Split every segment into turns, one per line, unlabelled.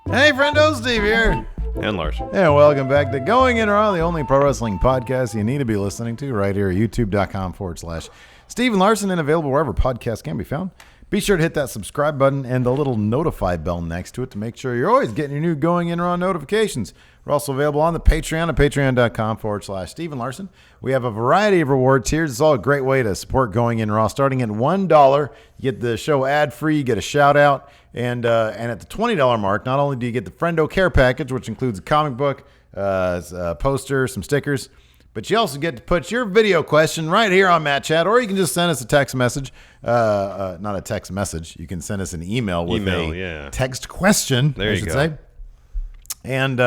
Hey, friendo, Steve here.
And Larson.
Yeah, welcome back to Going In Raw, the only pro wrestling podcast you need to be listening to right here at youtube.com/Steven Larson, and available wherever podcasts can be found. Be sure to hit that subscribe button and the little notify bell next to it to make sure you're always getting your new Going In Raw notifications. We're also available on the Patreon at patreon.com/Steven Larson. We have a variety of reward tiers. It's all a great way to support Going In Raw. Starting at $1, you get the show ad-free, you get a shout-out. And at the $20 mark, not only do you get the Friendo Care Package, which includes a comic book, a poster, some stickers, but you also get to put your video question right here on Matt Chat, or you can just send us a text message. Not a text message. You can send us an email with text question,
there you
should
go.
say. And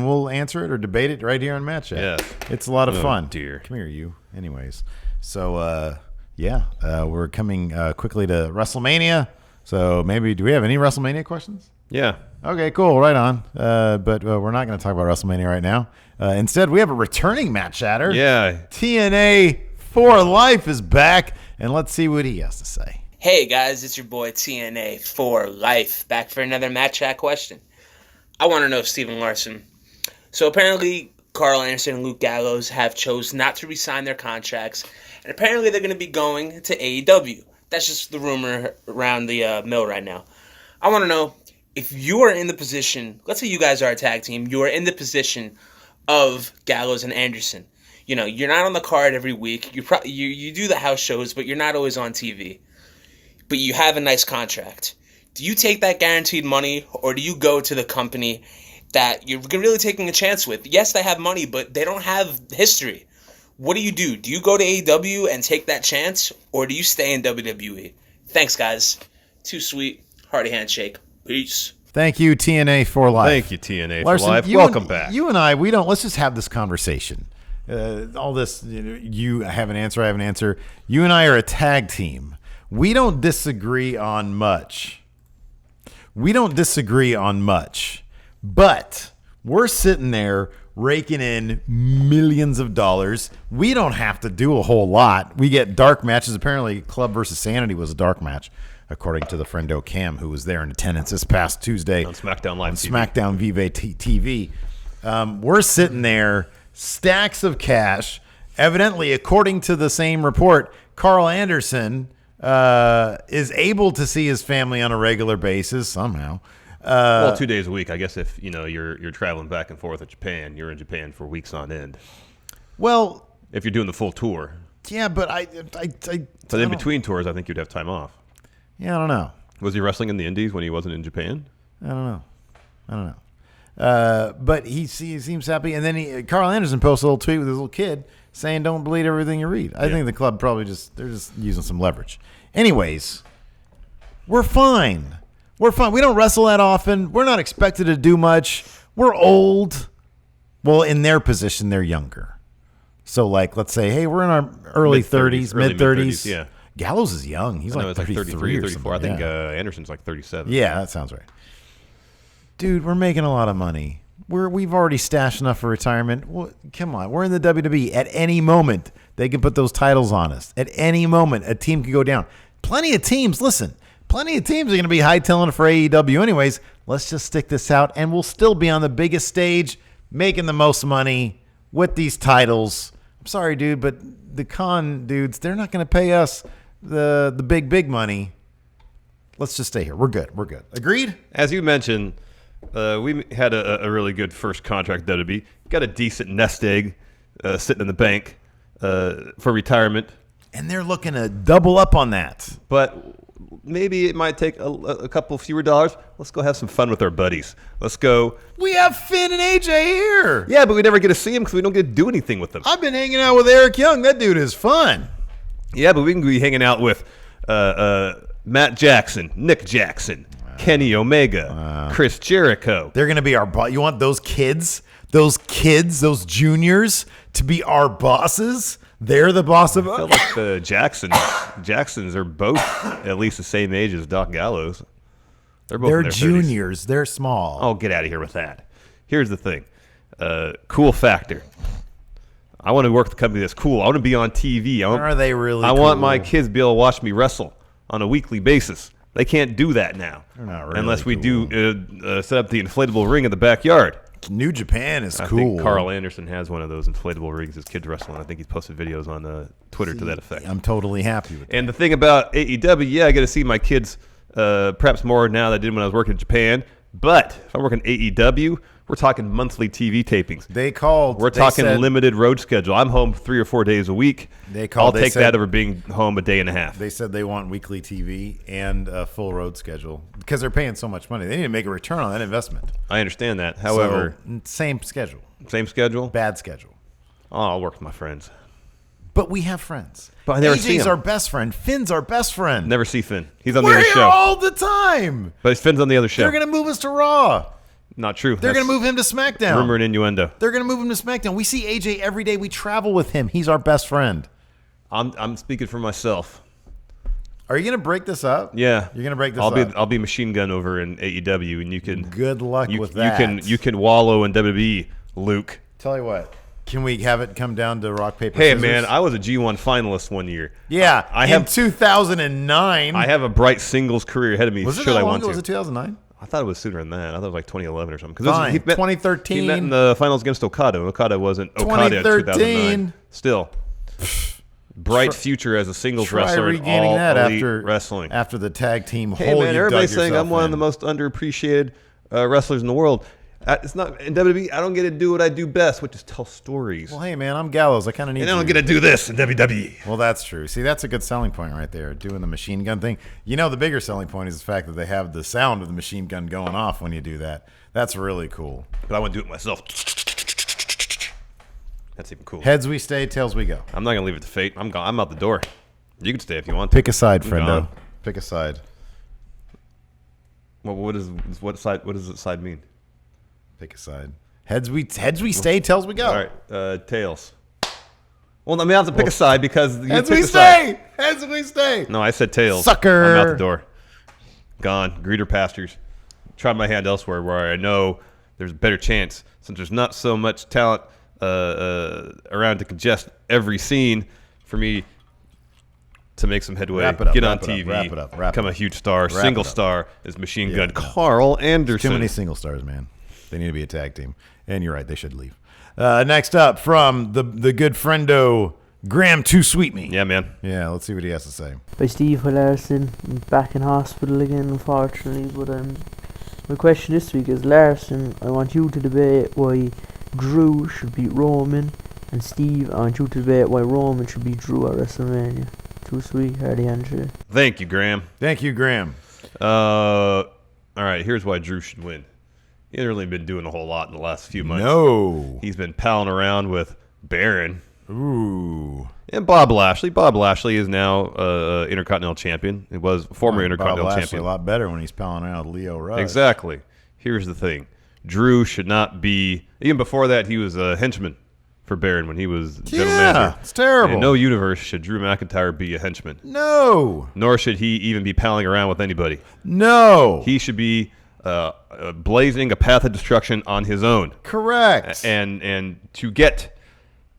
we'll answer it or debate it right here on Matt Chat.
Yeah.
It's a lot of fun.
Dear.
Come here, you. Anyways. So, we're coming quickly to WrestleMania. So maybe, do we have any WrestleMania questions?
Yeah.
Okay, cool. Right on. But we're not going to talk about WrestleMania right now. Instead, we have a returning Matt Chatter.
Yeah.
TNA for Life is back, and let's see what he has to say.
Hey guys, it's your boy TNA for Life, back for another Matt Chat question. I want to know, Steven Larson. So apparently, Carl Anderson and Luke Gallows have chosen not to re-sign their contracts, and apparently they're going to be going to AEW. That's just the rumor around the mill right now. I want to know, if you are in the position, let's say you guys are a tag team, you are in the position of Gallows and Anderson. You know, you're not on the card every week. You do the house shows, but you're not always on TV. But you have a nice contract. Do you take that guaranteed money, or do you go to the company that you're really taking a chance with? Yes, they have money, but they don't have history. What do? Do you go to AEW and take that chance, or do you stay in WWE? Thanks, guys. Too sweet. Hearty handshake. Peace.
Thank you, TNA for Life.
Thank you, TNA
Larson,
for Life.
Welcome
back.
You and I, let's just have this conversation. All this, you have an answer, I have an answer. You and I are a tag team. We don't disagree on much. But we're sitting there raking in millions of dollars. We don't have to do a whole lot. We get dark matches. Apparently, Club versus Sanity was a dark match, according to the friendo Cam, who was there in attendance this past Tuesday
on SmackDown Live TV.
SmackDown Vive TV. We're sitting there, stacks of cash. Evidently, according to the same report, Carl Anderson is able to see his family on a regular basis somehow.
2 days a week, I guess. If you're traveling back and forth at Japan, you're in Japan for weeks on end.
Well,
if you're doing the full tour,
yeah, but
so in between tours, I think you'd have time off.
Yeah, I don't know.
Was he wrestling in the Indies when he wasn't in Japan?
I don't know. But he seems happy, and then Carl Anderson posts a little tweet with his little kid saying, "Don't believe everything you read." I think the club probably they're just using some leverage. Anyways, we're fine. We don't wrestle that often. We're not expected to do much. We're old. Well, in their position, they're younger. So, let's say, hey, we're in our early 30s, mid-30s.
Yeah.
Gallows is young. He's like 33 or
34. I think
yeah.
Anderson's like 37.
Yeah, that sounds right. Dude, we're making a lot of money. We've already stashed enough for retirement. Well, come on. We're in the WWE. At any moment, they can put those titles on us. At any moment, a team can go down. Plenty of teams are going to be hightailing for AEW anyways. Let's just stick this out, and we'll still be on the biggest stage, making the most money with these titles. I'm sorry, dude, but the con dudes, they're not going to pay us the big money. Let's just stay here. We're good. Agreed?
As you mentioned, we had a really good first contract at WWE. Got a decent nest egg sitting in the bank for retirement.
And they're looking to double up on that.
But maybe it might take a couple fewer dollars. Let's go have some fun with our buddies. Let's go.
We have Finn and AJ here.
Yeah, but we never get to see them because we don't get to do anything with them.
I've been hanging out with Eric Young. That dude is fun.
Yeah, but we can be hanging out with Matt Jackson, Nick Jackson, Kenny Omega, Chris Jericho.
They're going to be our boss. You want those kids, those juniors to be our bosses? They're the boss of us.
I feel like the Jacksons are both at least the same age as Doc Gallows. They're both in their
juniors.
30s.
They're small.
Oh, get out of here with that. Here's the thing. Cool factor. I want to work with a company that's cool. I want to be on TV.
Are they really
I
cool?
want my kids to be able to watch me wrestle. on a weekly basis. They can't do that now.
They're not really
unless we
cool.
do set up the inflatable ring in the backyard.
New Japan is
I
cool.
think Carl Anderson has one of those inflatable rings his kids wrestling. I think he's posted videos on Twitter to that effect.
I'm totally happy with that.
And the thing about AEW, I get to see my kids perhaps more now than I did when I was working in Japan. But if I'm working AEW, we're talking monthly TV tapings. We're talking limited road schedule. I'm home 3 or 4 days a week. I'll take that over being home a day and a half.
They said they want weekly TV and a full road schedule because they're paying so much money. They need to make a return on that investment.
I understand that. However,
same schedule.
Same schedule?
Bad schedule.
Oh, I'll work with my friends.
But we have friends.
But I never see
AJ's
him.
our best friend. Finn's our best friend.
Never see Finn. He's on the
We're
other
here
show.
all the time.
But Finn's on the other show.
They're going to move us to Raw.
Not true.
They're going to move him to SmackDown.
Rumor and innuendo.
They're going to move him to SmackDown. We see AJ every day. We travel with him. He's our best friend.
I'm speaking for myself.
Are you going to break this up?
Yeah.
You're going to break this up?
I'll be Machine Gun over in AEW, and you can...
Good luck with that.
You can wallow in WWE, Luke.
Tell you what. Can we have it come down to rock, paper,
Hey,
scissors?
man, I was a G1 finalist one year.
Yeah,
in
2009.
I have a bright singles career ahead of me.
Was it
should
that
I
long
want
ago?
to.
Was it 2009?
I thought it was sooner than that. I thought it was like 2011 or something.
Fine.
He met
2013.
He met in the finals against Okada. Okada wasn't Okada in 2009. Still. Bright future as a singles
Try
wrestler in
regaining
all
that
elite
after
wrestling.
After the tag team
Hey,
hole
man,
you
everybody's
dug
saying I'm
yourself
one of
in.
the most underappreciated wrestlers in the world. It's not in WWE. I don't get to do what I do best, which is tell stories.
Well, hey, man, I'm Gallows. I kind of need
And I
you.
don't get to do this in WWE.
Well, that's true. See, that's a good selling point right there, doing the machine gun thing. You know, the bigger selling point is the fact that they have the sound of the machine gun going off when you do that. That's really cool.
But I want to do it myself. That's even cool.
Heads we stay, tails we go.
I'm not gonna leave it to fate. I'm gone. I'm out the door. You can stay if you want to.
Pick a side,
I'm
friendo.
gone.
Pick a side.
Well, what does the side mean?
Pick a side. Heads we stay, tails we go.
All right, tails. Well, I mean, I have to pick a side because you
Heads
pick
we
a side.
stay. Heads we stay.
No, I said tails.
Sucker.
I'm out the door. Gone. Greener pastures. Tried my hand elsewhere where I know there's a better chance since there's not so much talent around to congest every scene for me to make some headway.
Wrap it up,
Get
wrap
on
it up,
TV.
wrap it up, wrap
Become
it
a
up.
huge star.
Wrap
Single
it up.
star is Machine Gun
no.
Carl Anderson.
Too many single stars, man. They need to be a tag team. And you're right, they should leave. Next up from the good friendo, Graham Too Sweet Me.
Yeah, man.
Yeah, let's see what he has to say.
By Steve Larson. I'm back in hospital again, unfortunately. But my question this week is, Larson, I want you to debate why Drew should beat Roman, and Steve, I want you to debate why Roman should beat Drew at WrestleMania. Too sweet, Hardy Andrew.
Thank you, Graham.
Thank you, Graham.
All right, here's why Drew should win. He hasn't really been doing a whole lot in the last few months.
No.
He's been palling around with Baron.
Ooh.
And Bob Lashley. Bob Lashley is now Intercontinental Champion. He was former Intercontinental
Bob Lashley
Champion.
a lot better when he's palling around with Leo Rush.
Exactly. Here's the thing. Drew should not be... Even before that, he was a henchman for Baron when he was general manager.
It's terrible.
In no universe should Drew McIntyre be a henchman.
No.
Nor should he even be palling around with anybody.
No.
He should be blazing a path of destruction on his own.
Correct.
And to get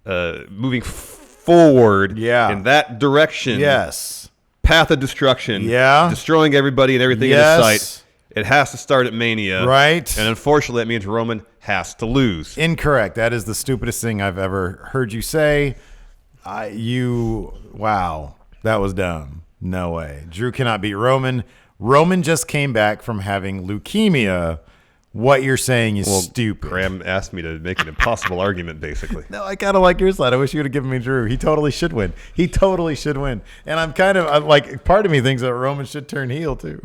moving forward in that direction,
Yes.
path of destruction,
Yeah.
destroying everybody and everything in
Yes.
his sight, it has to start at Mania.
Right.
And unfortunately, that means Roman has to lose.
Incorrect. That is the stupidest thing I've ever heard you say. Wow. That was dumb. No way. Drew cannot beat Roman. Roman just came back from having leukemia. What you're saying is stupid.
Graham asked me to make an impossible argument, basically.
No, I kind of like your side. I wish you would have given me Drew. He totally should win. He totally should win. And I'm like, part of me thinks that Roman should turn heel too.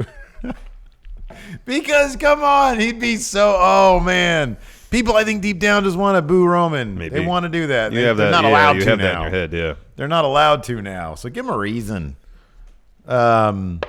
Because, come on, he'd be so, oh man. People, I think, deep down just want to boo Roman.
Maybe.
They want to do that.
You have
They're
that,
not allowed
you
to
have
now.
that in your head, yeah.
They're not allowed to now. So give him a reason. Look,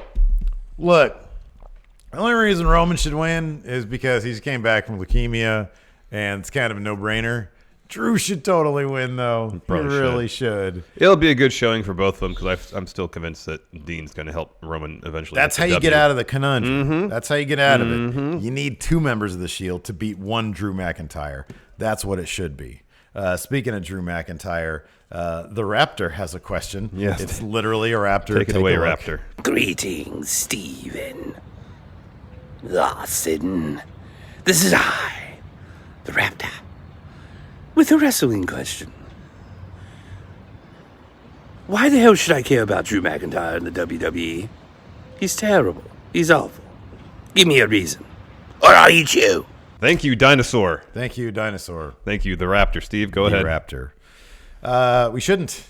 the only reason Roman should win is because he just came back from leukemia, and it's kind of a no-brainer. Drew should totally win, though. He
Probably
really should.
It'll be a good showing for both of them because I'm still convinced that Dean's going to help Roman eventually.
That's how you get out of the conundrum.
Mm-hmm.
That's how you get out of it. You need two members of the Shield to beat one Drew McIntyre. That's what it should be. Speaking of Drew McIntyre, The Raptor has a question.
Yes.
It's literally a raptor.
Take it away, Raptor.
Greetings, Steven. Larson. This is I, the Raptor, with a wrestling question. Why the hell should I care about Drew McIntyre in the WWE? He's terrible. He's awful. Give me a reason, or I'll eat you.
Thank you, Dinosaur.
Thank you, Dinosaur.
Thank you, the Raptor. Steve, go
The
ahead.
Raptor. We shouldn't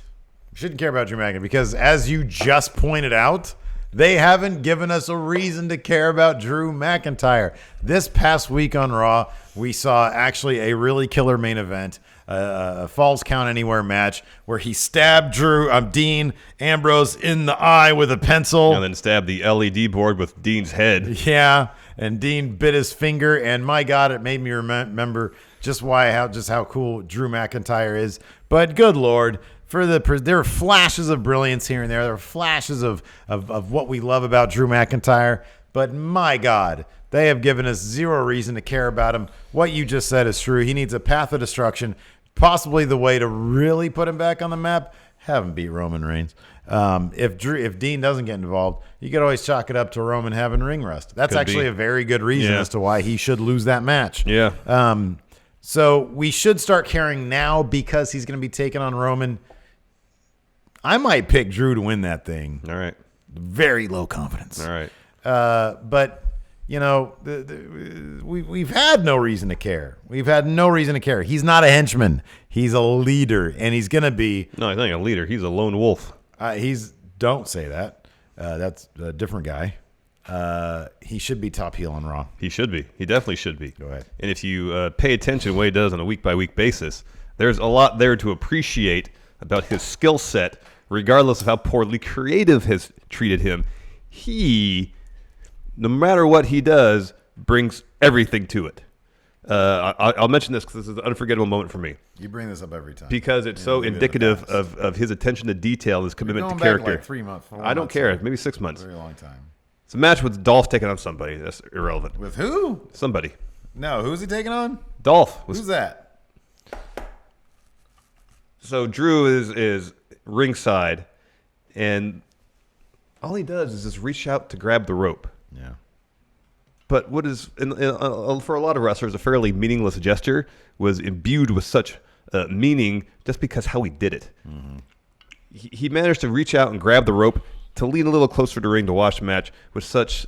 care about Drew McIntyre because, as you just pointed out, they haven't given us a reason to care about Drew McIntyre. This past week on Raw, we saw actually a really killer main event, a Falls Count Anywhere match where he stabbed Dean Ambrose in the eye with a pencil.
And then stabbed the LED board with Dean's head.
Yeah, and Dean bit his finger, and my God, it made me remember just how cool Drew McIntyre is. But good Lord, there are flashes of brilliance here and there. There are flashes of what we love about Drew McIntyre. But my God, they have given us zero reason to care about him. What you just said is true. He needs a path of destruction. Possibly the way to really put him back on the map, have him beat Roman Reigns. If Dean doesn't get involved, you could always chalk it up to Roman having ring rust. That's actually a very good reason as to why he should lose that match.
Yeah.
So we should start caring now because he's going to be taking on Roman. I might pick Drew to win that thing.
All right.
Very low confidence.
All right.
But you know, we've had no reason to care. We've had no reason to care. He's not a henchman. He's a leader, and he's going to be.
No, he's not a leader. He's a lone wolf.
Don't say that. That's a different guy. He should be top heel on Raw.
He should be. He definitely should be.
Go ahead.
And if you pay attention to what he does on a week-by-week basis, there's a lot there to appreciate about his skill set, regardless of how poorly creative has treated him. He, no matter what he does, brings everything to it. I'll mention this because this is an unforgettable moment for me.
You bring this up every time.
Because it's so indicative of his attention to detail, his commitment to character.
Like 3 months.
I don't care. Maybe 6 months.
Very long time.
It's a match with Dolph taking on somebody. That's irrelevant.
With who?
Somebody.
No, who's he taking on?
Dolph.
Who's that?
So Drew is ringside, and all he does is just reach out to grab the rope.
Yeah.
But what is, for a lot of wrestlers, a fairly meaningless gesture was imbued with such meaning just because how he did it. Mm-hmm. He managed to reach out and grab the rope to lean a little closer to ring to watch the match with such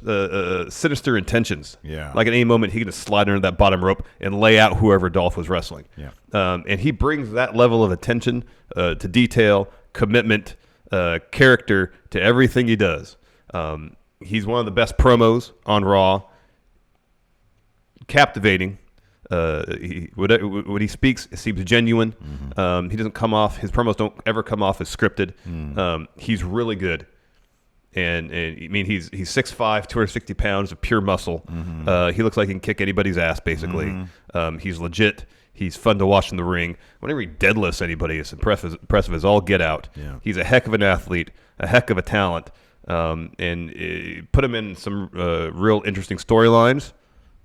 sinister intentions.
Yeah.
Like at any moment, he can just slide under that bottom rope and lay out whoever Dolph was wrestling.
Yeah.
And he brings that level of attention to detail, commitment, character to everything he does. He's one of the best promos on Raw. Captivating. When he speaks, it seems genuine. Mm-hmm. He doesn't come off. His promos don't ever come off as scripted. Mm. He's really good, and I mean he's 6'5", 260 pounds of pure muscle. Mm-hmm. He looks like he can kick anybody's ass basically. Mm-hmm. He's legit. He's fun to watch in the ring. Whenever he deadlifts anybody, it's impressive as all get out. Yeah. He's a heck of an athlete, a heck of a talent, and put him in some real interesting storylines.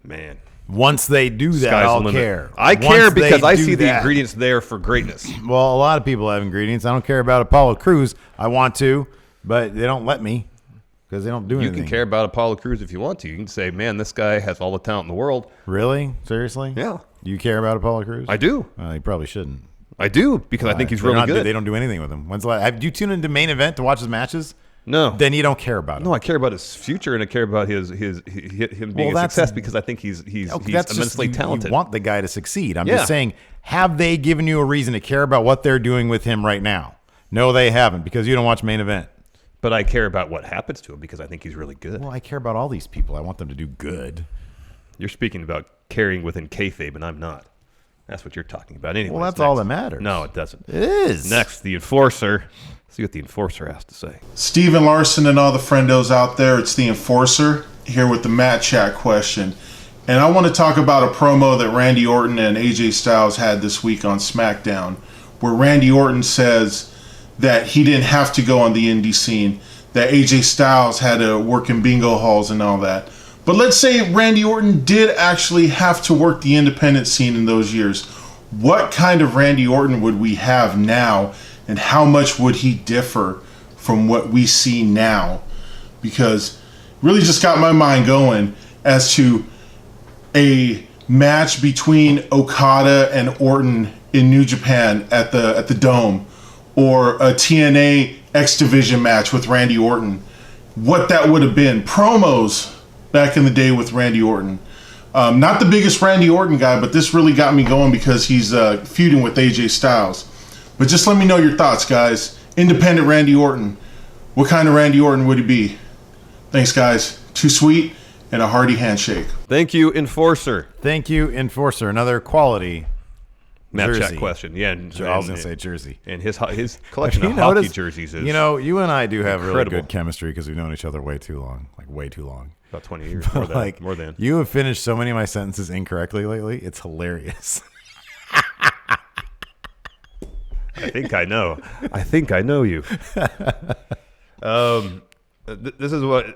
Man.
Once they do that, I'll care.
I care because I see the ingredients there for greatness.
Well, a lot of people have ingredients. I don't care about Apollo Crews. I want to, but they don't let me because they don't do anything.
You can care about Apollo Crews if you want to. You can say, man, this guy has all the talent in the world.
Really? Seriously?
Yeah.
You care about Apollo Crews?
I do.
You probably shouldn't.
I do because I think he's really good.
They don't do anything with him. When's the last? Have you tuned into Main Event to watch his matches?
No.
Then you don't care about him.
No, I care about his future and I care about him being a success because I think he's immensely talented.
You want the guy to succeed. I'm just saying, have they given you a reason to care about what they're doing with him right now? No, they haven't because you don't watch Main Event.
But I care about what happens to him because I think he's really good.
Well, I care about all these people. I want them to do good.
You're speaking about caring within kayfabe, and I'm not. That's what you're talking about anyway.
Well, that's all that matters.
No, it doesn't.
It is.
Next, the Enforcer. See what the Enforcer has to say.
Steven Larson and all the friendos out there, it's the Enforcer here with the Matt Chat question. And I want to talk about a promo that Randy Orton and AJ Styles had this week on SmackDown, where Randy Orton says that he didn't have to go on the indie scene, that AJ Styles had to work in bingo halls and all that. But let's say Randy Orton did actually have to work the independent scene in those years. What kind of Randy Orton would we have now and how much would he differ from what we see now? Because really just got my mind going as to a match between Okada and Orton in New Japan at the Dome, or a TNA X Division match with Randy Orton. What that would have been. Promos back in the day with Randy Orton. Not the biggest Randy Orton guy, but this really got me going because he's feuding with AJ Styles. But just let me know your thoughts, guys. Independent Randy Orton. What kind of Randy Orton would he be? Thanks, guys. Too sweet and a hearty handshake.
Thank you, Enforcer.
Thank you, Enforcer. Another quality
Matt
jersey.
Chat question. Yeah, and,
I was going to say jersey.
And his collection of hockey jerseys is
you and I do have
incredible.
really good chemistry because we've known each other way too long. Like, way too long.
About 20 years. More than.
You have finished so many of my sentences incorrectly lately. It's hilarious.
I think I know. I think I know you. This is what,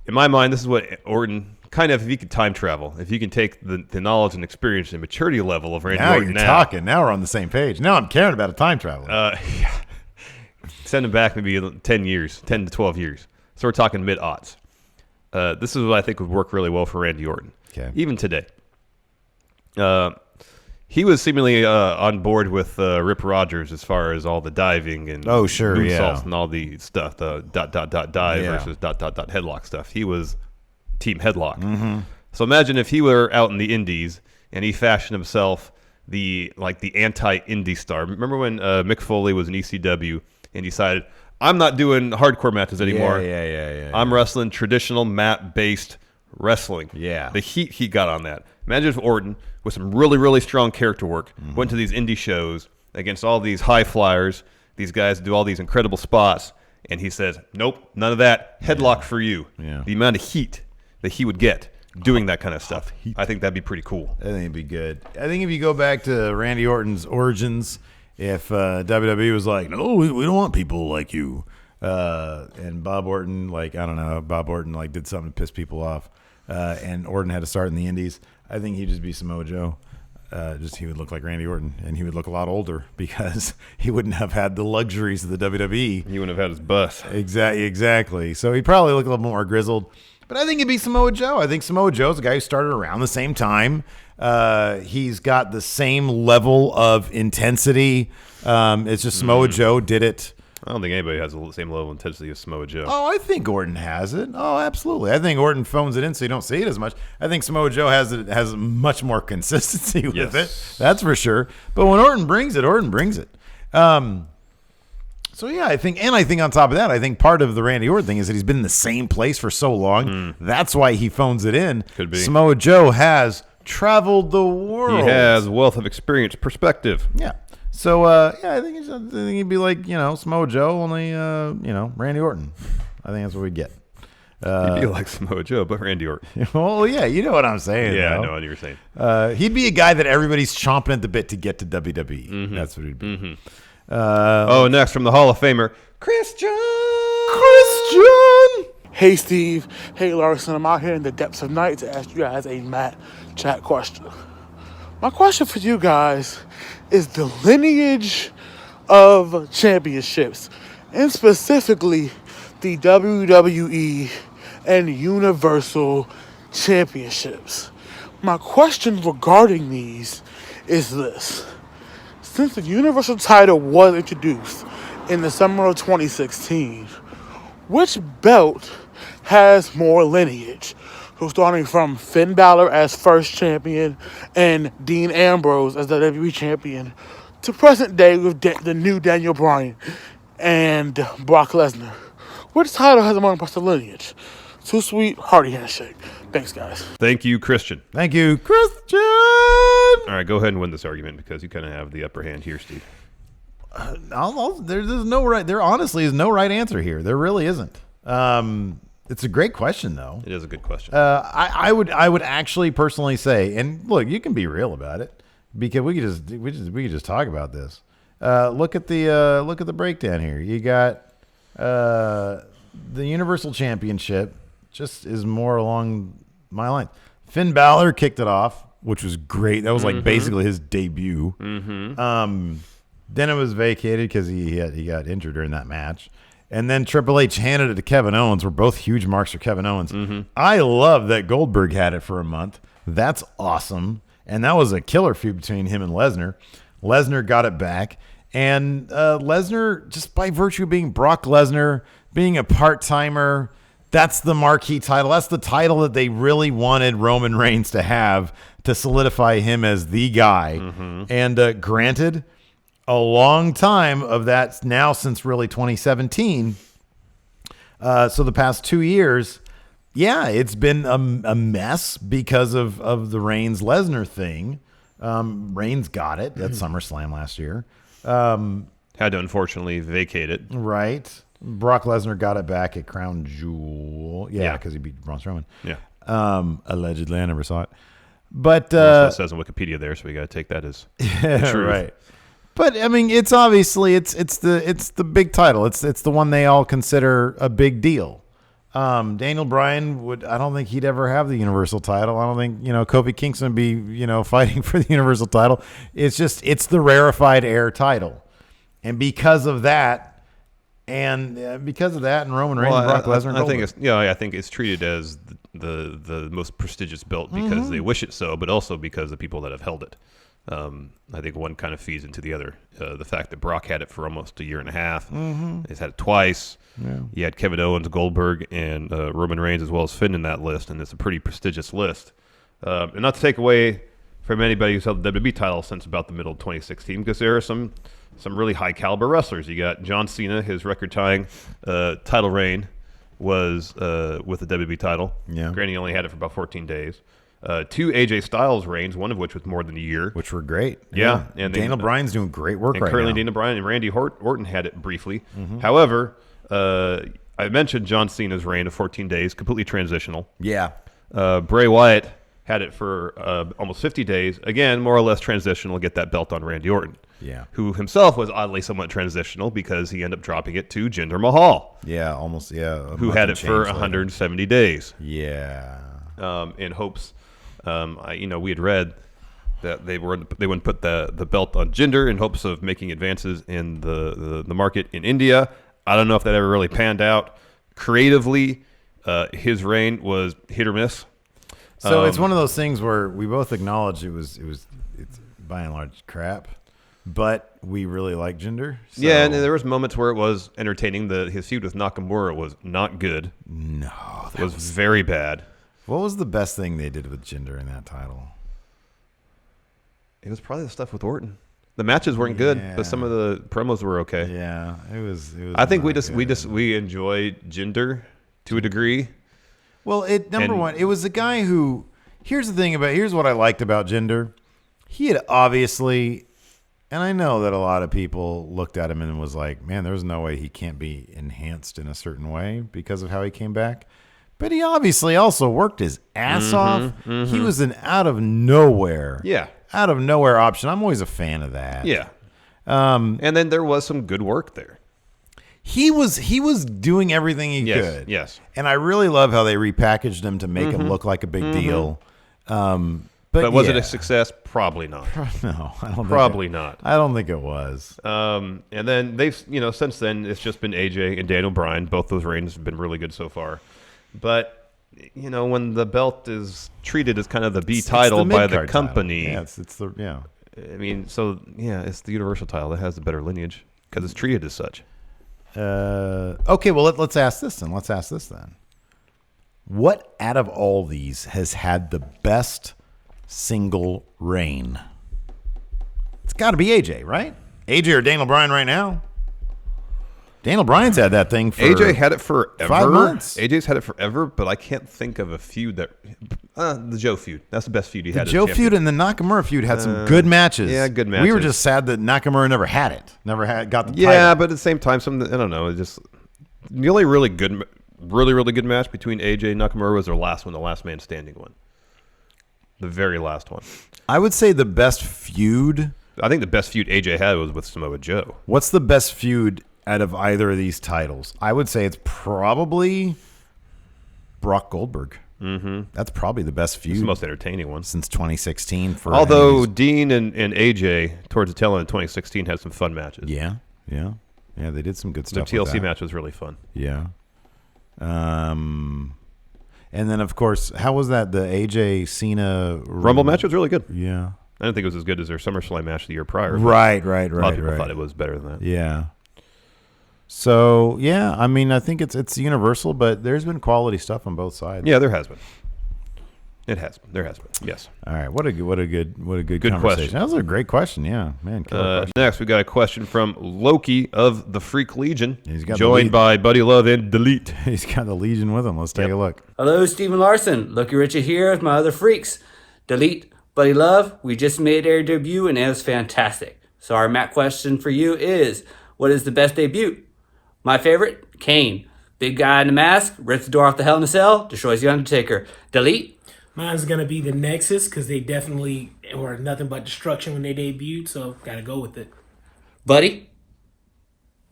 in my mind, this is what Orton... Kind of, if you could time travel, if you can take the knowledge and experience and maturity level of Randy Orton
now. You're talking. Now we're on the same page. Now I'm caring about a time travel.
Yeah. Send him back maybe 10 years, 10 to 12 years. So we're talking mid-aughts. This is what I think would work really well for Randy Orton.
Okay.
Even today. He was seemingly on board with Rip Rogers as far as all the diving and moonsaults and all the stuff, the ... dive versus ... headlock stuff. He was Team Headlock.
Mm-hmm.
So imagine if he were out in the indies and he fashioned himself the anti-indie star. Remember when Mick Foley was in ECW and decided, I'm not doing hardcore matches anymore.
Yeah.
I'm wrestling traditional mat-based wrestling.
Yeah.
The heat he got on that. Imagine if Orton, with some really, really strong character work, went to these indie shows against all these high flyers, these guys do all these incredible spots, and he says, nope, none of that. Headlock for you.
Yeah.
The amount of heat that he would get doing that kind of stuff. I think that'd be pretty cool.
I think it'd be good. I think if you go back to Randy Orton's origins, if WWE was like, no, we don't want people like you, and Bob Orton, Bob Orton did something to piss people off, and Orton had to start in the indies, I think he'd just be Samoa Joe. He would look like Randy Orton, and he would look a lot older because he wouldn't have had the luxuries of the WWE.
He wouldn't have had his bust.
Exactly. So he'd probably look a little more grizzled. But I think it'd be Samoa Joe. I think Samoa Joe's a guy who started around the same time. He's got the same level of intensity. It's just Samoa Joe did it.
I don't think anybody has the same level of intensity as Samoa Joe.
Oh, I think Orton has it. Oh, absolutely. I think Orton phones it in so you don't see it as much. I think Samoa Joe has much more consistency with it. That's for sure. But when Orton brings it, Orton brings it. So yeah, I think on top of that, I think part of the Randy Orton thing is that he's been in the same place for so long. That's why he phones it in.
Could be.
Samoa Joe has traveled the world.
He has wealth of experience, perspective.
Yeah. So I think he'd be like Samoa Joe, only Randy Orton. I think that's what we'd get.
He'd be like Samoa Joe, but Randy Orton.
Well, yeah, you know what I'm saying.
Yeah,
though.
I know what you're saying.
He'd be a guy that everybody's chomping at the bit to get to WWE. That's what he'd be.
Next from the Hall of Famer, Christian.
Hey, Steve. Hey, Larson. I'm out here in the depths of night to ask you guys a Matt Chat question. My question for you guys is the lineage of championships, and specifically the WWE and Universal Championships. My question regarding these is this. Since the Universal title was introduced in the summer of 2016, which belt has more lineage? So starting from Finn Balor as first champion and Dean Ambrose as the WWE champion to present day with the new Daniel Bryan and Brock Lesnar. Which title has a more impressive lineage? Too sweet, hearty handshake. Thanks, guys.
Thank you, Christian.
Thank you, Christian.
All right, go ahead and win this argument because you kind of have the upper hand here, Steve.
There's no right. There honestly is no right answer here. There really isn't. It's a great question, though.
It is a good question.
I would actually personally say, and look, you can be real about it because we could just talk about this. Look at the breakdown here. You got the Universal Championship just is more along my line. Finn Balor kicked it off, which was great. That was like basically his debut. Then it was vacated because he got injured during that match. And then Triple H handed it to Kevin Owens. We're both huge marks for Kevin Owens. Mm-hmm. I love that Goldberg had it for a month. That's awesome. And that was a killer feud between him and Lesnar. Lesnar got it back. And Lesnar, just by virtue of being Brock Lesnar, being a part-timer, that's the marquee title. That's the title that they really wanted Roman Reigns to have to solidify him as the guy. Mm-hmm. And granted, a long time of that now since really 2017. So the past 2 years, yeah, it's been a mess because of the Reigns-Lesnar thing. Reigns got it at SummerSlam last year.
Had to unfortunately vacate it.
Right. Brock Lesnar got it back at Crown Jewel. Yeah, because he beat Braun Strowman.
Yeah.
Allegedly. I never saw it. But
it says on Wikipedia there, so we got to take that as the truth.
Right. But I mean, it's obviously it's the big title. It's the one they all consider a big deal. Daniel Bryan I don't think he'd ever have the Universal title. I don't think, Kofi Kingston would be, fighting for the Universal title. It's the rarefied air title. And because of that, and Roman Reigns and Brock Lesnar,
I think it's treated as the most prestigious belt because they wish it so, but also because of the people that have held it. I think one kind of feeds into the other. The fact that Brock had it for almost a year and a half. Mm-hmm. He's had it twice. Yeah. You had Kevin Owens, Goldberg, and Roman Reigns as well as Finn in that list, and it's a pretty prestigious list. And not to take away from anybody who's held the WWE title since about the middle of 2016, because there are some really high-caliber wrestlers. You got John Cena, his record-tying title reign was with the WWE title.
Yeah.
Granted, he only had it for about 14 days. 2 AJ Styles reigns, one of which was more than a year.
Which were great.
Yeah.
And Daniel Bryan's doing great work right now.
Currently Daniel Bryan and Randy Orton had it briefly. Mm-hmm. However, I mentioned John Cena's reign of 14 days, completely transitional.
Yeah.
Bray Wyatt had it for almost 50 days. Again, more or less transitional, get that belt on Randy Orton.
Yeah.
Who himself was oddly somewhat transitional because he ended up dropping it to Jinder Mahal.
Yeah, almost, yeah.
Who had it for 170 days.
Yeah.
In hopes, we had read that they wouldn't put the belt on Jinder in hopes of making advances in the market in India. I don't know if that ever really panned out. Creatively, his reign was hit or miss.
So it's one of those things where we both acknowledge it's by and large crap, but we really like Jinder. So.
Yeah, and there was moments where it was entertaining. His feud with Nakamura was not good.
No,
it was very bad.
What was the best thing they did with Jinder in that title?
It was probably the stuff with Orton. The matches weren't good, but some of the promos were okay.
Yeah, it was.
I think we enjoyed Jinder to a degree.
Well, number one, it was the guy who. Here's what I liked about Jinder. He had obviously, and I know that a lot of people looked at him and was like, "Man, there's no way he can't be enhanced in a certain way because of how he came back." But he obviously also worked his ass off. Mm-hmm. He was an out of nowhere option. I'm always a fan of that.
Yeah. And then there was some good work there.
He was doing everything he could.
Yes.
And I really love how they repackaged him to make him look like a big deal.
But was it a success? Probably not.
No, I don't.
Probably not.
I don't think it was.
And then they've, since then it's just been AJ and Daniel Bryan. Both those reigns have been really good so far. But when the belt is treated as kind of the B title by the company,
it's the.
I mean, it's the Universal title that has the better lineage because it's treated as such.
Okay, well let's ask this then. What out of all these has had the best single reign? It's got to be AJ, right? AJ or Daniel Bryan right now? Daniel Bryan's had that thing for
AJ had it forever.
5 months.
AJ's had it forever, but I can't think of a feud that the Joe feud. That's the best feud he had.
The Joe feud and the Nakamura feud had some good matches.
Yeah, good matches.
We were just sad that Nakamura never had it. Never got the title.
Yeah, but at the same time, I don't know. It just the only really good match between AJ and Nakamura was their last one, the last man standing one. The very last one.
I would say the best feud.
I think the best feud AJ had was with Samoa Joe.
What's the best feud out of either of these titles? I would say it's probably Brock Goldberg. That's probably the best feud.
It's the most entertaining one
since 2016.
Although Dean and AJ towards the tail end of 2016 had some fun matches.
Yeah. They did some good stuff.
The TLC match was really fun.
Yeah. And then of course, how was that? The AJ Cena
Rumble match was really good.
Yeah.
I didn't think it was as good as their SummerSlam match the year prior.
Right.
A lot of people thought it was better than that.
Yeah. So yeah, I mean, I think it's universal, but there's been quality stuff on both sides.
Yeah, there has been. It has been. There has been. Yes.
All right. What a good conversation.
Question.
That was a great question. Yeah, man. Question.
Next, we got a question from Loki of the Freak Legion.
He's got
joined by Buddy Love and Delete.
He's got the Legion with him. Let's take a look.
Hello, Stephen Larson. Loki Richard here with my other freaks. Delete, Buddy Love. We just made our debut and it was fantastic. So our Matt question for you is, what is the best debut? My favorite, Kane. Big guy in the mask, rips the door off the Hell in a Cell, destroys the Undertaker. Delete.
Mine's going to be the Nexus because they definitely were nothing but destruction when they debuted, so got to go with it.
Buddy?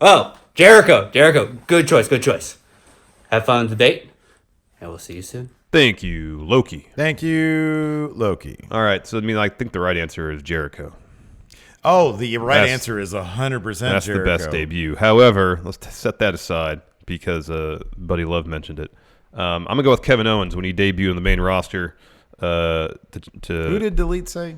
Oh, Jericho. Good choice. Have fun with the debate, and we'll see you soon.
Thank you, Loki.
All
right, so I think the right answer is Jericho.
Oh, the right answer is 100%
That's
Jericho.
the best debut. However, let's set that aside because Buddy Love mentioned it. I'm going to go with Kevin Owens when he debuted on the main roster.
Who did Delete say?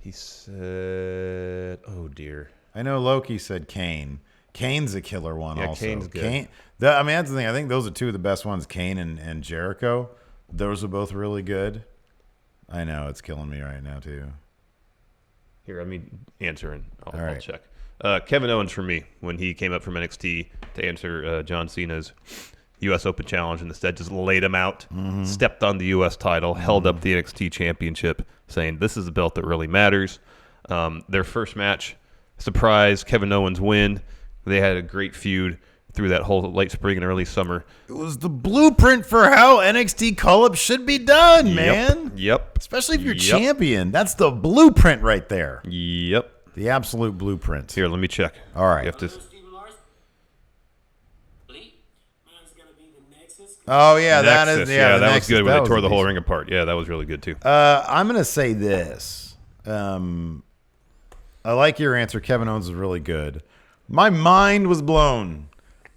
He said, oh, dear.
I know Loki said Kane. Kane's a killer one also.
Kane's good.
That's the thing. I think those are two of the best ones, Kane and Jericho. Those are both really good. I know. It's killing me right now, too.
Here, let me answer and I'll
right.
check. Kevin Owens for me when he came up from NXT to answer John Cena's U.S. Open Challenge and instead just laid him out, stepped on the U.S. title, held up the NXT Championship, saying this is the belt that really matters. Their first match, surprise, Kevin Owens win. They had a great feud through that whole late spring and early summer.
It was the blueprint for how NXT call-ups should be done, man.
Yep.
Especially if you're champion. That's the blueprint right there.
Yep.
The absolute blueprint.
Here, let me check.
All right.
You have to...
Oh, yeah,
Nexus. That was good when they tore the whole
ring
ring apart. Yeah, that was really good, too.
I'm going to say this. I like your answer. Kevin Owens is really good. My mind was blown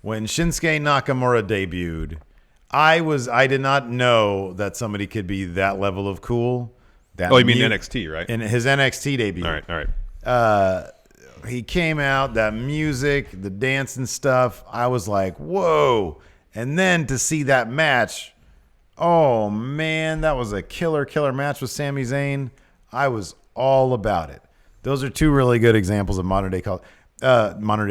when Shinsuke Nakamura debuted. I did not know that somebody could be that level of cool.
You mean NXT, right?
In his NXT debut.
All right.
He came out, that music, the dancing stuff. I was like, whoa. And then to see that match, oh, man, that was a killer match with Sami Zayn. I was all about it. Those are two really good examples of modern day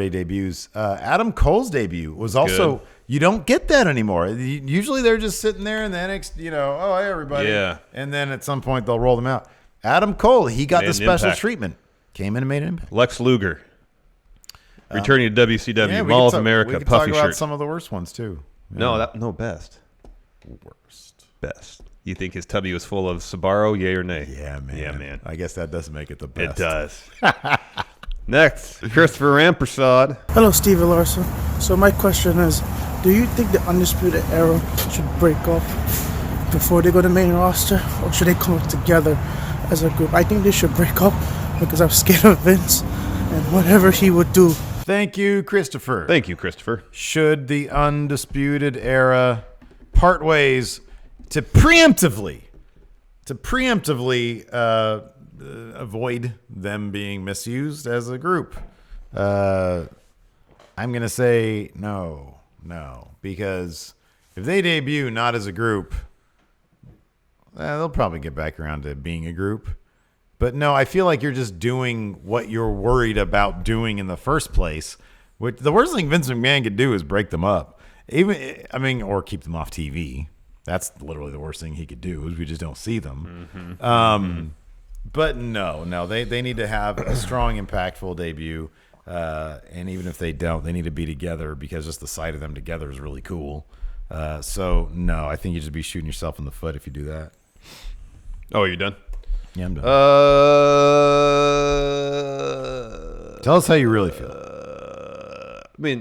debuts. Adam Cole's debut was also, you don't get that anymore. Usually they're just sitting there in the NXT, oh, hey, everybody.
Yeah.
And then at some point they'll roll them out. Adam Cole, he got the special
impact.
Treatment. Came in and made an impact.
Lex Luger. Returning to WCW, Mall of America,
we could
puffy
talk about
shirt.
some of the worst ones, too.
No, best. Best. You think his tubby was full of Sbarro, yay or nay?
Yeah, man. I guess that does make it the best.
It does. Next, Christopher Rampersad.
Hello, Stephen Larson. So my question is, do you think the Undisputed Era should break up before they go to the main roster, or should they come together as a group? I think they should break up because I'm scared of Vince and whatever he would do.
Thank you, Christopher.
Should
the Undisputed Era part ways to preemptively avoid them being misused as a group? I'm going to say no, because if they debut not as a group, they'll probably get back around to being a group. But no, I feel like you're just doing what you're worried about doing in the first place. Which the worst thing Vince McMahon could do is break them up, or keep them off TV. That's literally the worst thing he could do. Is we just don't see them. But no, they need to have a strong, impactful debut. And even if they don't, they need to be together because just the sight of them together is really cool. So no, I think you just be shooting yourself in the foot if you do that.
Oh, are you done?
Yeah, I'm done. Tell us how you really feel.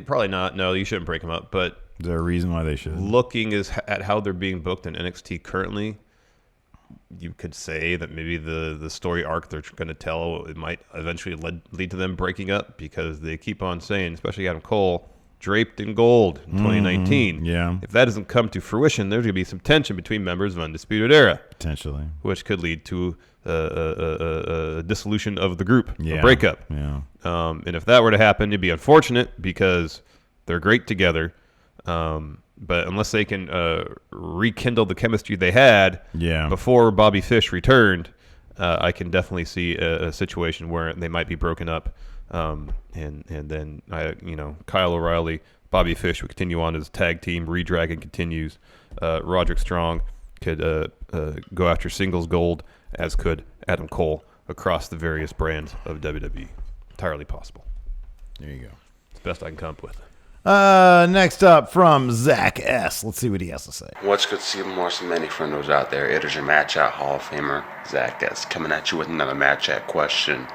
Probably not. No, you shouldn't break them up. But
Is there a reason why they should?
Looking at how they're being booked in NXT currently, you could say that maybe the story arc they're going to tell, it might eventually lead to them breaking up, because they keep on saying, especially Adam Cole, draped in gold in 2019.
Yeah.
If that doesn't come to fruition, there's going to be some tension between members of Undisputed Era.
Potentially.
Which could lead to a dissolution of the group,
a
breakup.
Yeah.
And if that were to happen, it'd be unfortunate because they're great together. But unless they can rekindle the chemistry they had before Bobby Fish returned, I can definitely see a situation where they might be broken up. And then Kyle O'Reilly, Bobby Fish would continue on as tag team. Redragon continues. Roderick Strong could go after singles gold, as could Adam Cole across the various brands of WWE. Entirely possible.
There you go.
It's the best I can come up with.
Next up from Zach S. Let's see what he has to say.
What's good, Stephen Larson, many friendos out there. It is your Match Out Hall of Famer, Zach S. coming at you with another Match Out question.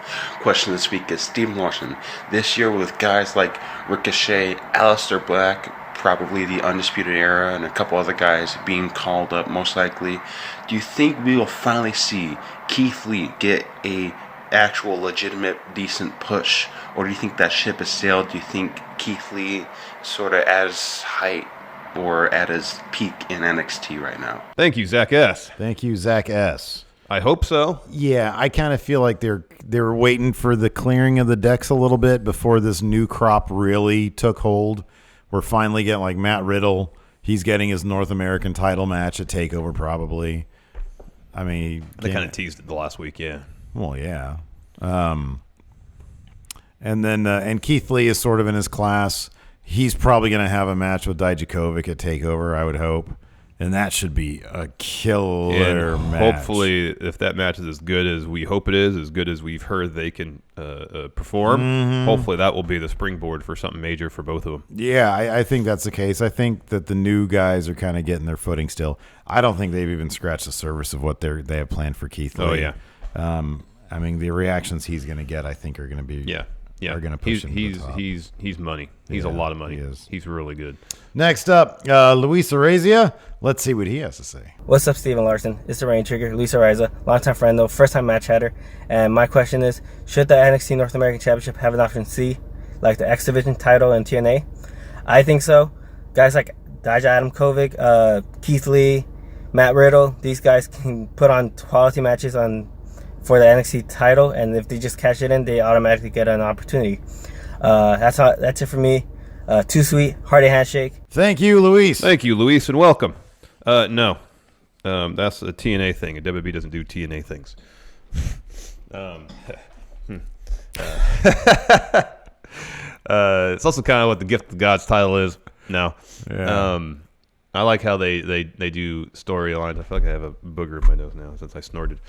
Question this week is, Stephen Larson, this year with guys like Ricochet, Aleister Black, probably the Undisputed Era, and a couple other guys being called up most likely, do you think we will finally see Keith Lee get a actual legitimate decent push, or do you think that ship has sailed? Do you think Keith Lee sort of at his height or at his peak in NXT right now?
Thank you, Zach S.
Thank you, Zach S.
I hope so.
Yeah, I kind of feel like they're waiting for the clearing of the decks a little bit before this new crop really took hold. We're finally getting like Matt Riddle. He's getting his North American title match at TakeOver probably. I mean,
they kind of teased it the last week, yeah.
Well, yeah. And then and Keith Lee is sort of in his class. He's probably going to have a match with Dijakovic at TakeOver, I would hope. And that should be a killer match.
Hopefully, if that match is as good as we hope it is, as good as we've heard they can perform, hopefully that will be the springboard for something major for both of them.
Yeah, I think that's the case. I think that the new guys are kind of getting their footing still. I don't think they've even scratched the surface of what they have planned for Keith Lee.
Oh, yeah.
I mean, the reactions he's going to get, I think, are going to be are going to push him to the top.
He's money. He's a lot of money.
He is.
He's really good.
Next up, Luis Arezia. Let's see what he has to say.
What's up, Stephen Larson? It's the Rain Trigger, Luis Arezia, longtime friend though, first time match hatter. And my question is, should the NXT North American Championship have an option C, like the X Division title and TNA? I think so. Guys like Dijakovic, Keith Lee, Matt Riddle, these guys can put on quality matches for the NXT title, and if they just cash it in, they automatically get an opportunity. That's it for me. Too sweet, hearty handshake.
Thank you, Luis.
Thank you, Luis, and welcome. No, that's a TNA thing. WWE doesn't do TNA things. It's also kind of what the Gift of God's title is now.
Yeah.
I like how they do storylines. I feel like I have a booger in my nose now since I snorted.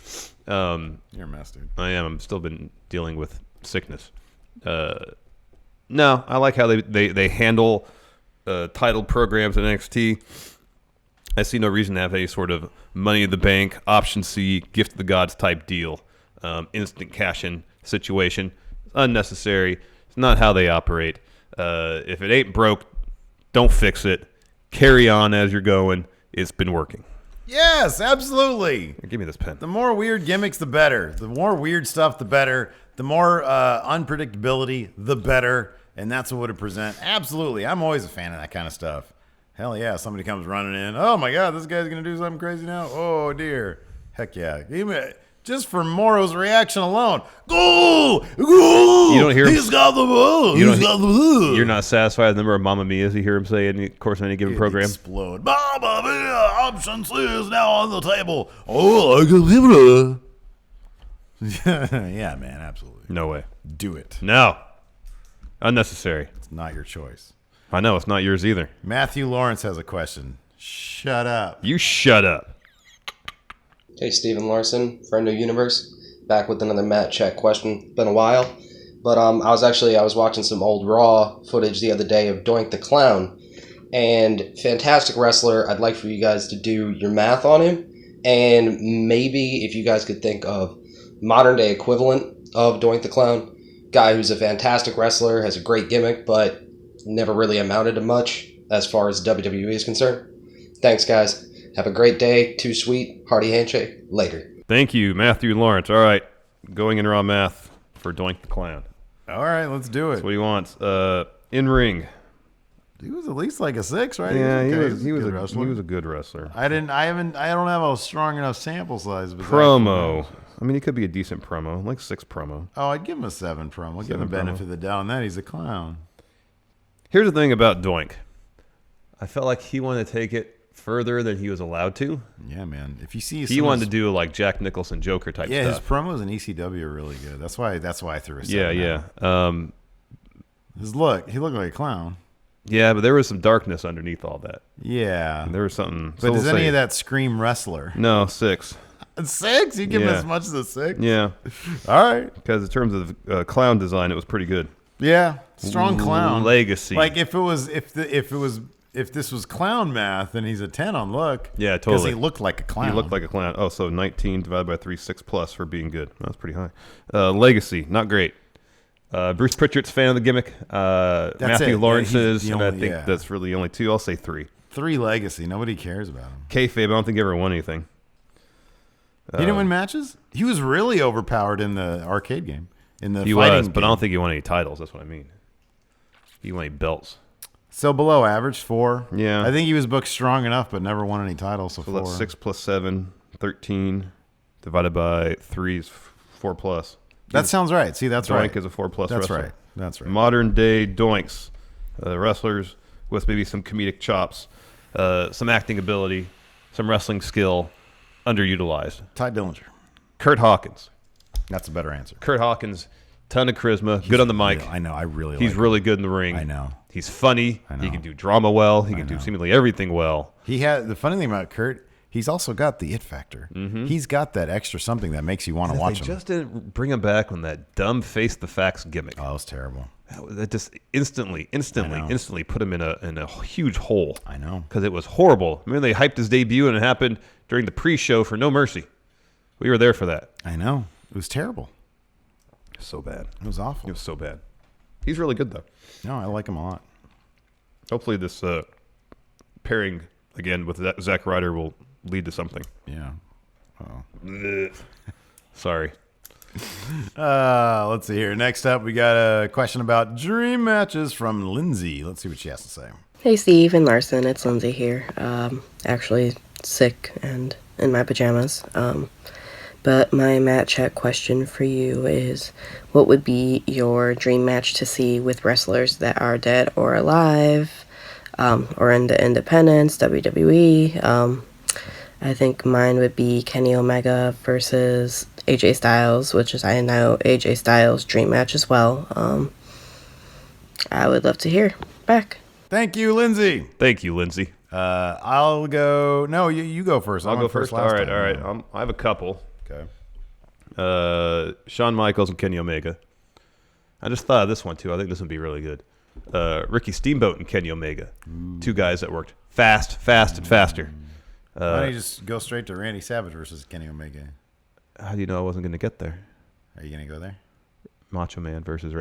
You're a mess, dude.
I am. I'm still been dealing with sickness. No, I like how they handle title programs in NXT. I see no reason to have any sort of Money in the Bank, Option C, Gift of the Gods type deal. Instant cash-in situation. It's unnecessary. It's not how they operate. If it ain't broke, don't fix it. Carry on as you're going. It's been working.
Yes, absolutely.
Give me this pen.
The more weird gimmicks, the better. The more weird stuff, the better. The more unpredictability, the better. And that's what it presents. Absolutely. I'm always a fan of that kind of stuff. Hell yeah, somebody comes running in. Oh, my God, this guy's going to do something crazy now? Oh, dear. Heck yeah. Just for Moro's reaction alone. Go! Go!
You don't hear him.
He's got the ball. He's got the ball.
You're not satisfied with the number of Mamma Mia's you hear him say in the course of any given program?
Explode. Mamma Mia! Option C is now on the table. Oh, I can live it. Yeah, man, absolutely.
No way.
Do it.
No. Unnecessary.
It's not your choice.
I know, it's not yours either.
Matthew Lawrence has a question. Shut up.
You shut up.
Hey, Stephen Larson, friend of Universe, back with another Matt Check question. Been a while, but I was watching some old Raw footage the other day of Doink the Clown, and fantastic wrestler. I'd like for you guys to do your math on him, and maybe if you guys could think of modern day equivalent of Doink the Clown, guy who's a fantastic wrestler, has a great gimmick, but never really amounted to much. as far as WWE is concerned. Thanks, guys. Have a great day. Too sweet. Hearty handshake. Later.
Thank you, Matthew Lawrence. All right, going in raw math for Doink the Clown.
All right, let's do it.
That's what he wants. In ring.
He was at least like a 6, right?
Yeah, he
was
a good wrestler.
I don't have a strong enough sample size.
Promo. I mean, he could be a decent promo, like 6 promo.
Oh, I'd give him a 7 promo. I'd give him the benefit of the doubt on that. He's a clown.
Here's the thing about Doink. I felt like he wanted to take it further than he was allowed to.
Yeah, man. If you see,
he wanted to do like Jack Nicholson Joker type stuff.
Yeah, his promos in ECW are really good. That's why I threw a 7.
Yeah.
His look, he looked like a clown.
Yeah, but there was some darkness underneath all that.
Yeah,
and there was something.
But does any of that scream wrestler?
No, 6.
6? You give him as much as a 6?
Yeah.
All right.
Because in terms of clown design, it was pretty good.
Yeah, strong clown
legacy.
Like if this was clown math, then he's a 10 on look.
Yeah, totally.
Because he looked like a clown.
He looked like a clown. Oh, so 19 divided by 3, 6 plus for being good. That's pretty high. Legacy, not great. Bruce Pritchard's fan of the gimmick. Matthew Lawrence's, and I think that's really the only 2. I'll say 3.
3 legacy. Nobody cares about him.
Kayfabe, I don't think he ever won anything.
He didn't win matches? He was really overpowered in the arcade game. In the
he
fighting
was, but I don't think he won any titles. That's what I mean. He won any belts.
So below average, 4.
Yeah.
I think he was booked strong enough, but never won any titles. So 4.
That's 6 plus 7, 13 divided by 3 is 4 plus.
That sounds right. See, that's
Doink
right.
is a 4 plus
That's
wrestler.
right. That's right.
Modern day Doinks, wrestlers with maybe some comedic chops, some acting ability, some wrestling skill, underutilized.
Ty Dillinger.
Curt Hawkins.
That's a better answer.
Curt Hawkins, ton of charisma, good on the mic.
I know. I really.
He's really good in the ring.
I know.
He's funny. He can do drama well. He can do seemingly everything well.
He had the funny thing about Curt. He's also got the it factor.
Mm-hmm.
He's got that extra something that makes you want to watch him.
They just didn't bring him back on that dumb face the facts gimmick.
Oh, it was terrible.
That just instantly put him in a huge hole.
I know.
Because it was horrible. I mean, they hyped his debut and it happened during the pre-show for No Mercy. We were there for that.
I know. It was terrible.
So bad.
It was awful.
It was so bad. He's really good, though.
No, I like him a lot.
Hopefully this pairing, again, with Zack Ryder will lead to something.
Yeah.
Oh. Sorry.
Let's see here. Next up, we got a question about dream matches from Lindsay. Let's see what she has to say.
Hey, Steve and Larson. It's Lindsay here. Actually sick and in my pajamas. But my Matt Chat question for you is, what would be your dream match to see with wrestlers that are dead or alive, or in the independents, WWE? I think mine would be Kenny Omega versus AJ Styles, which is, I know, AJ Styles' dream match as well. I would love to hear back.
Thank you, Lindsay.
Thank you, Lindsay.
I'll go. No, you go first.
I'll go first. All right. I have a couple.
Okay.
Shawn Michaels and Kenny Omega. I just thought of this one too. I think this would be really good. Ricky Steamboat and Kenny Omega.
Ooh.
2 guys that worked fast, and faster.
Why don't you just go straight to Randy Savage versus Kenny Omega?
How do you know I wasn't going to get there?
Are you going to go there?
Macho Man versus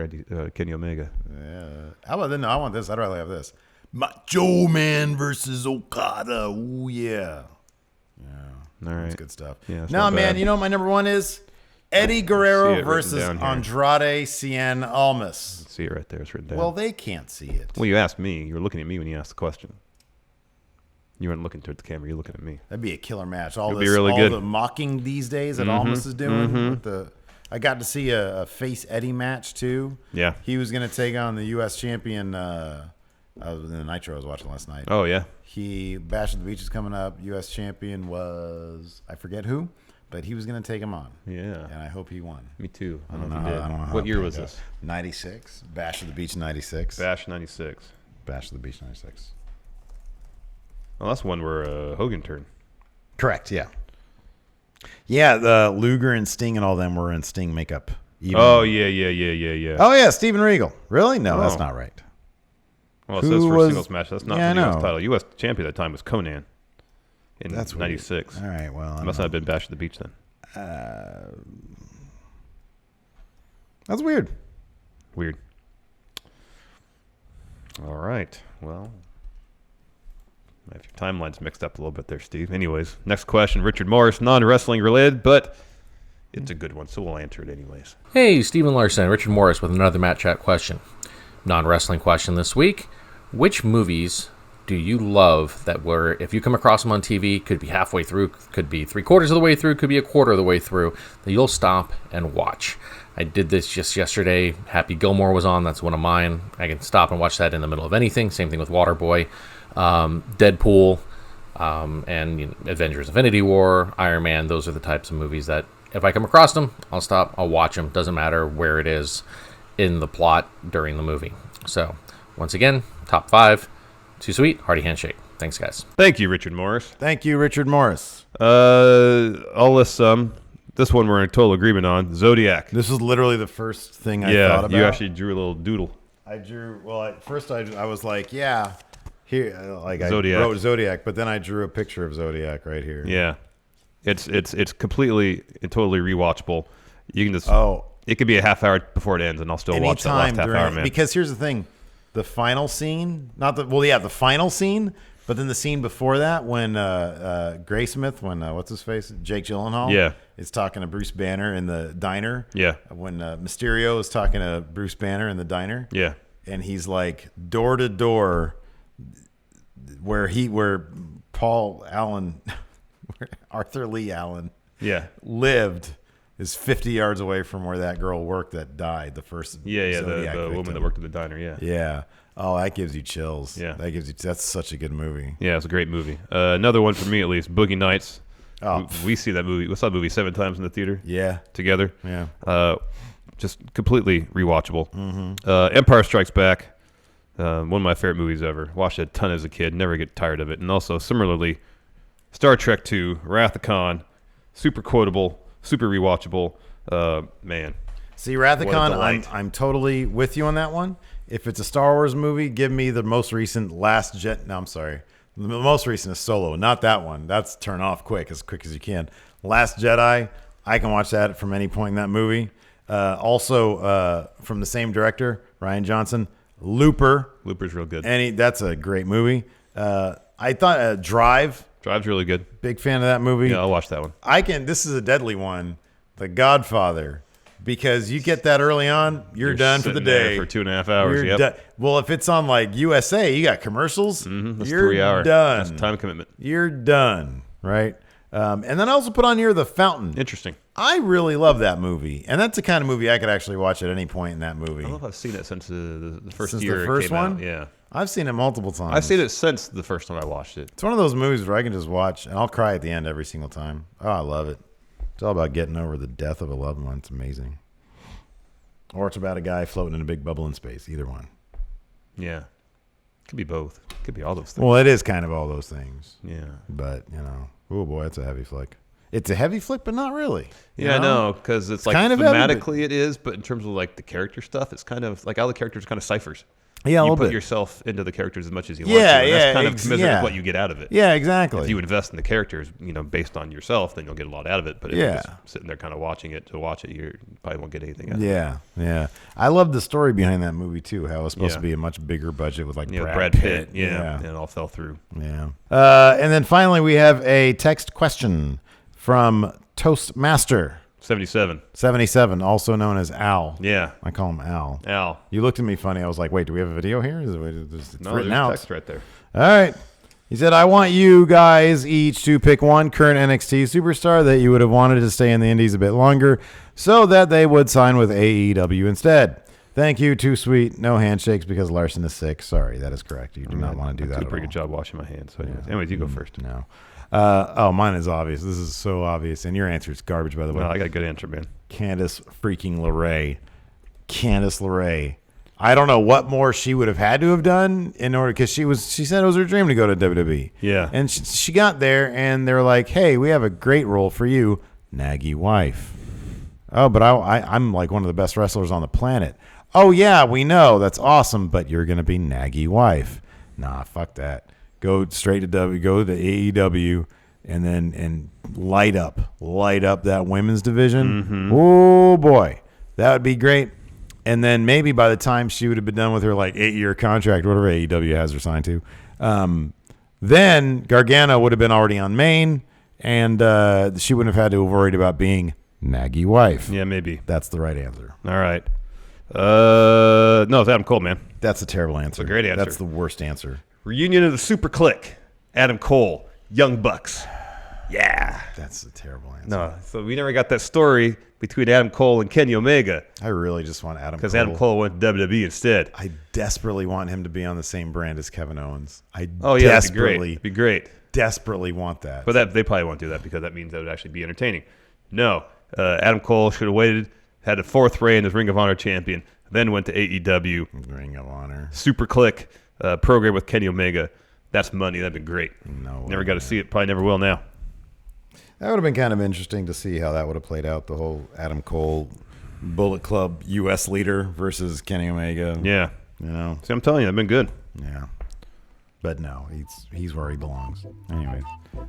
Kenny Omega.
Yeah. How about then? No, I want this. I'd rather have this. Macho Man versus Okada. Ooh, yeah. Yeah.
All right.
That's good stuff.
Yeah.
No, man, you know what my number 1 is? Eddie Guerrero
See it
versus
written down here.
Andrade Cien Almas.
See it right there. It's written down.
Well, they can't see it.
Well, you asked me. You were looking at me when you asked the question. You weren't looking toward the camera. You're looking at me.
That'd be a killer match.
It'd be really good.
The mocking these days that Almas is doing. With I got to see a face Eddie match too.
Yeah.
He was going to take on the U.S. champion. The Nitro I was watching last night.
Oh, yeah.
Bash at the Beach is coming up. U.S. champion was, I forget who, but he was going to take him on.
Yeah.
And I hope he won.
Me too.
I don't know how
What year
it
was
go.
this?
96. Bash at the Beach 96.
Bash 96.
Bash at the Beach 96.
Well, that's one where Hogan turned.
Correct, yeah. Yeah, the Luger and Sting and all them were in Sting makeup.
Oh, yeah.
Oh, yeah, Steven Regal. Really? No, that's not right.
Well, it says for a singles match. That's not for the U.S. title. U.S. champion at the time was Conan in 96.
All right, well.
It must not have been Bash at the Beach then.
That's weird.
Weird. All right. Well, If your timeline's mixed up a little bit there, Steve. Anyways, next question. Richard Morris, non-wrestling related, but it's a good one, so we'll answer it anyways.
Hey, Stephen Larson, Richard Morris with another Matt Chat question. Non-wrestling question this week. Which movies do you love that were, if you come across them on TV, could be halfway through, could be 3/4 of the way through, could be 1/4 of the way through, that you'll stop and watch? I did this just yesterday. Happy Gilmore was on. That's one of mine. I can stop and watch that in the middle of anything. Same thing with Waterboy. Deadpool, and Avengers Infinity War, Iron Man. Those are the types of movies that if I come across them, I'll stop, I'll watch them. Doesn't matter where it is in the plot during the movie. So, once again, top 5. Too sweet, hearty handshake. Thanks, guys.
Thank you, Richard Morris.
Thank you, Richard Morris.
I'll list some. This one we're in total agreement on. Zodiac.
This is literally the first thing I thought about.
You actually drew a little doodle.
I drew, well, at first I was like, yeah, here, like
Zodiac.
I wrote Zodiac, but then I drew a picture of Zodiac right here.
Yeah. It's completely and totally rewatchable. You can just, it could be a half hour before it ends, and I'll still watch that last half hour, man.
Because here's the thing. The final scene, the final scene, but then the scene before that when Graysmith, when what's his face, Jake Gyllenhaal, is talking to Bruce Banner in the diner. Yeah. When Mysterio is talking to Bruce Banner in the diner. Yeah. And he's like door to door, where Paul Allen, Arthur Lee Allen, lived. Is 50 yards away from where that girl worked that died, the first
the woman that worked at the diner,
Yeah. Oh, that gives you chills. Yeah. That's such a good movie.
Yeah, it's a great movie. Another one for me, at least, Boogie Nights. Oh. We see that movie. We saw that movie 7 times in the theater.
Yeah.
Together.
Yeah.
Just completely rewatchable. Mm-hmm. Empire Strikes Back. One of my favorite movies ever. Watched it a ton as a kid. Never get tired of it. And also, similarly, Star Trek II, Wrath of Khan. Super quotable. Super rewatchable, man.
See, Wrath of Khan, I'm totally with you on that one. If it's a Star Wars movie, give me the most recent The most recent is Solo, not that one. That's turn off quick as you can. Last Jedi, I can watch that from any point in that movie. Also, from the same director, Rian Johnson, Looper.
Looper's real good.
That's a great movie. I thought Drive.
Drive's really good.
Big fan of that movie.
Yeah, I'll watch that one.
This is a deadly one. The Godfather. Because you get that early on, you're done for the day.
For 2.5 hours,
Well, if it's on like USA, you got commercials.
That's
you're
3 hours.
Done.
That's a time commitment.
You're done, right? And then I also put on here The Fountain.
Interesting.
I really love that movie. And that's the kind of movie I could actually watch at any point in that movie.
I don't know if I've seen it since the first
since
year
the first
it came
one?
out. Yeah.
I've seen it multiple times.
I've seen it since the first time I watched it.
It's one of those movies where I can just watch, and I'll cry at the end every single time. Oh, I love it. It's all about getting over the death of a loved one. It's amazing. Or it's about a guy floating in a big bubble in space. Either one.
Yeah. Could be both. Could be all those things.
Well, it is kind of all those things.
Yeah.
But, oh boy, that's a heavy flick. It's a heavy flick, but not really.
Yeah, I know, because it's like
kind of
thematically
heavy,
it is, but in terms of like the character stuff, it's kind of like all the characters are kind of ciphers.
Yeah,
you
you
put yourself into the characters as much as you want to. And that's kind of commensurate with what you get out of it.
Yeah, exactly.
If you invest in the characters, based on yourself, then you'll get a lot out of it. But if you're just sitting there kind of watching it to watch it, you probably won't get anything out of it.
Yeah. I love the story behind that movie too. How it was supposed to be a much bigger budget with like Brad Pitt.
Yeah, and it all fell through.
Yeah. And then finally, we have a text question from Toastmaster.
77,
also known as Al.
Yeah.
I call him Al.
Al.
You looked at me funny. I was like, wait, do we have a video here? It's written out.
Text right there.
All right. He said, I want you guys each to pick one current NXT superstar that you would have wanted to stay in the Indies a bit longer so that they would sign with AEW instead. Thank you. Too sweet. No handshakes because Larson is sick. Sorry, that is correct. You do not want to do that.
I did a pretty good job washing my hands. So anyways, you go first.
No. Mine is obvious. This is so obvious. And your answer is garbage, by the way.
No, I got a good answer, man.
Candice freaking LeRae. Candice LeRae. I don't know what more she would have had to have done in order, because she said it was her dream to go to WWE.
Yeah.
And she got there, and they're like, hey, we have a great role for you, Naggy wife. Oh, but I'm like one of the best wrestlers on the planet. Oh, yeah, we know. That's awesome, but you're going to be Naggy wife. Nah, fuck that. Go straight to go to AEW and light up that women's division.
Mm-hmm.
Oh boy, that would be great. And then maybe by the time she would have been done with her like 8-year contract, whatever AEW has her signed to, then Gargano would have been already on main, and she wouldn't have had to have worried about being Naggy wife.
Yeah, maybe.
That's the right answer.
All right. No, it's Adam Cole, man.
That's a terrible answer.
It's a great answer.
That's the worst answer.
Reunion of the Super Click. Adam Cole, Young Bucks. Yeah.
That's a terrible answer.
No, so we never got that story between Adam Cole and Kenny Omega.
I really just want Adam Cole.
Because Adam Cole went to WWE instead.
I desperately want him to be on the same brand as Kevin Owens.
That'd be great.
Desperately want that.
But they probably won't do that because that means that would actually be entertaining. No, Adam Cole should have waited, had a 4th reign as Ring of Honor champion, then went to AEW.
Ring of Honor.
Super Click program with Kenny Omega. That's money. That'd been great.
No way,
never got to see it. Probably never will now.
That would have been kind of interesting to see how that would have played out. The whole Adam Cole Bullet Club U.S. leader versus Kenny Omega.
Yeah.
You know.
See, I'm telling you, that'd been good.
Yeah. But no, he's where he belongs. Anyways,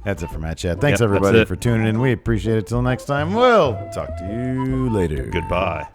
that's it for Matt Chat. Thanks everybody for tuning in. We appreciate it. Till next time, we'll talk to you later.
Goodbye.